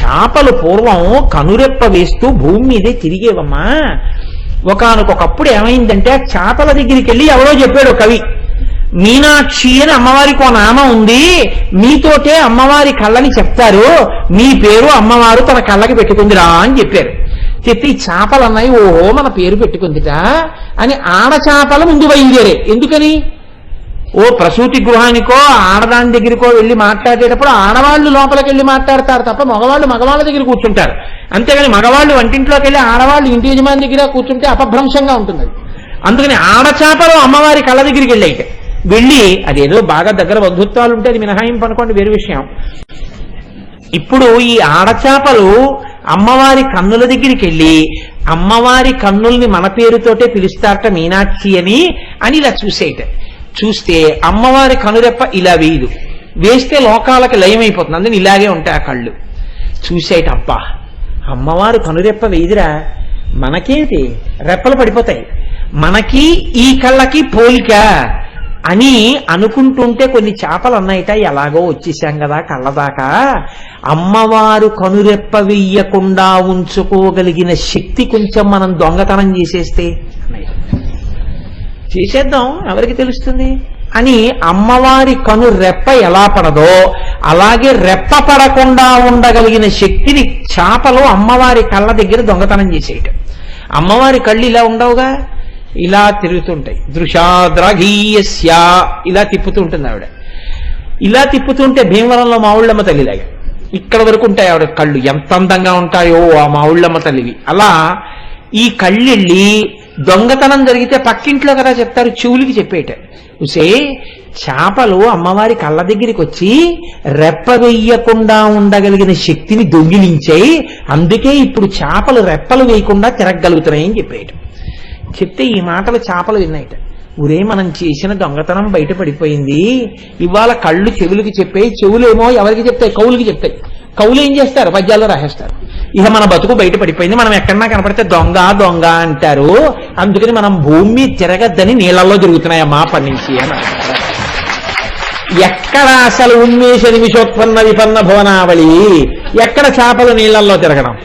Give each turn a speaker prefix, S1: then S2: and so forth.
S1: చేపలు పూర్వం కనురెప్ప వేస్తూ భూమి మీదే తిరిగేవమ్మా. ఒకానొకప్పుడు ఏమైందంటే ఆ చేపల దగ్గరికి వెళ్ళి ఎవరో చెప్పాడు కవి, మీనాక్షి అని అమ్మవారికి ఓ నామం ఉంది, మీతోటే అమ్మవారి కళ్ళని చెప్తారు, మీ పేరు అమ్మవారు తన కళ్ళకి పెట్టుకుందిరా అని చెప్పారు. చెప్తే ఈ చేపలు అన్నాయి, ఓహో మన పేరు పెట్టుకుందిట అని ఆడచేపల ముందు బయలుదేరే. ఎందుకని? ఓ ప్రసూతి గృహానికో ఆడదాని దగ్గరికో వెళ్ళి మాట్లాడేటప్పుడు ఆడవాళ్ళు లోపలికి వెళ్ళి మాట్లాడతారు తప్ప మగవాళ్ళు మగవాళ్ళ దగ్గర కూర్చుంటారు. అంతేగాని మగవాళ్ళు వంటింట్లోకి వెళ్ళి ఆడవాళ్ళు ఇంటి యజమాని దగ్గర కూర్చుంటే అపభ్రంశంగా ఉంటుంది. అందుకని ఆడచేపలు అమ్మవారి కళ్ళ దగ్గరికి వెళ్ళి అదేదో బాగా దగ్గర బంధుత్వాలు ఉంటే అది మినహాయింపు అనుకోండి, వేరే విషయం. ఇప్పుడు ఈ ఆడచేపలు అమ్మవారి కన్నుల దగ్గరికి వెళ్ళి అమ్మవారి కన్నుల్ని మన పేరుతోటే పిలుస్తారట మీనాక్షి అని ఇలా చూస్తే అమ్మవారి కనురెప్ప ఇలా వేయదు, వేస్తే లోకాలకి లయమైపోతుంది, అందుకని ఇలాగే ఉంటాయి ఆ కళ్ళు. చూసేట అబ్బా అమ్మవారు కనురెప్ప వేయదురా, మనకేంటి రెప్పలు పడిపోతాయి, మనకి ఈ కళ్ళకి పోలిక అని అనుకుంటుంటే కొన్ని చేపలు అన్నాయిట, ఎలాగో వచ్చేసాం కదా కళ్ళదాకా, అమ్మవారు కనురెప్ప వెయ్యకుండా ఉంచుకోగలిగిన శక్తి కొంచెం మనం దొంగతనం చేసేస్తే అన్నాయి. చేసేద్దాం, ఎవరికి తెలుస్తుంది అని అమ్మవారి కను రెప్ప ఎలా పడదో అలాగే రెప్ప పడకుండా ఉండగలిగిన శక్తిని చేపలు అమ్మవారి కళ్ళ దగ్గర దొంగతనం చేసేయటం. అమ్మవారి కళ్ళు ఇలా ఉండవుగా, ఇలా తిరుగుతుంటాయి. దృశాద్రాఘీయస్య ఇలా తిప్పుతుంటుంది ఆవిడ. ఇలా తిప్పుతుంటే భీమవరంలో మావుళ్ళమ్మ తల్లిలాగా ఇక్కడ వరకు ఉంటాయి ఆవిడ కళ్ళు, ఎంత అందంగా ఉంటాయో ఆ మావుళ్ళమ్మ తల్లివి. అలా ఈ కళ్ళెళ్ళి దొంగతనం జరిగితే పక్కింట్లో కదా చెప్తారు, చెవులకి చెప్పేట. చూసే చేపలు అమ్మవారి కళ్ళ దగ్గరికి వచ్చి రెప్ప వెయ్యకుండా ఉండగలిగిన శక్తిని దొంగిలించాయి, అందుకే ఇప్పుడు చేపలు రెప్పలు వేయకుండా తిరగలుగుతున్నాయని చెప్పేట. చెప్తే ఈ మాటలు చేపలు విన్నాయిట. ఊరే మనం చేసిన దొంగతనం బయటపడిపోయింది, ఇవాళ కళ్ళు చెవులకి చెప్పాయి, చెవులేమో ఎవరికి చెప్తాయి, కౌలుకి చెప్తాయి. కౌలు ఏం చేస్తారు, పద్యాల్లో రాసేస్తారు. ఇక మన బతుకు బయటపడిపోయింది, మనం ఎక్కడన్నా కనపడితే దొంగ దొంగ అంటారు, అందుకని మనం భూమి తిరగద్దని నీళ్లలో తిరుగుతున్నాయమ్మా అప్పటి నుంచి అని. ఎక్కడ అసలు ఉన్మేష నిమిషోత్పన్న విపన్న భువనావళి, ఎక్కడ చేపలు నీళ్లలో తిరగడం.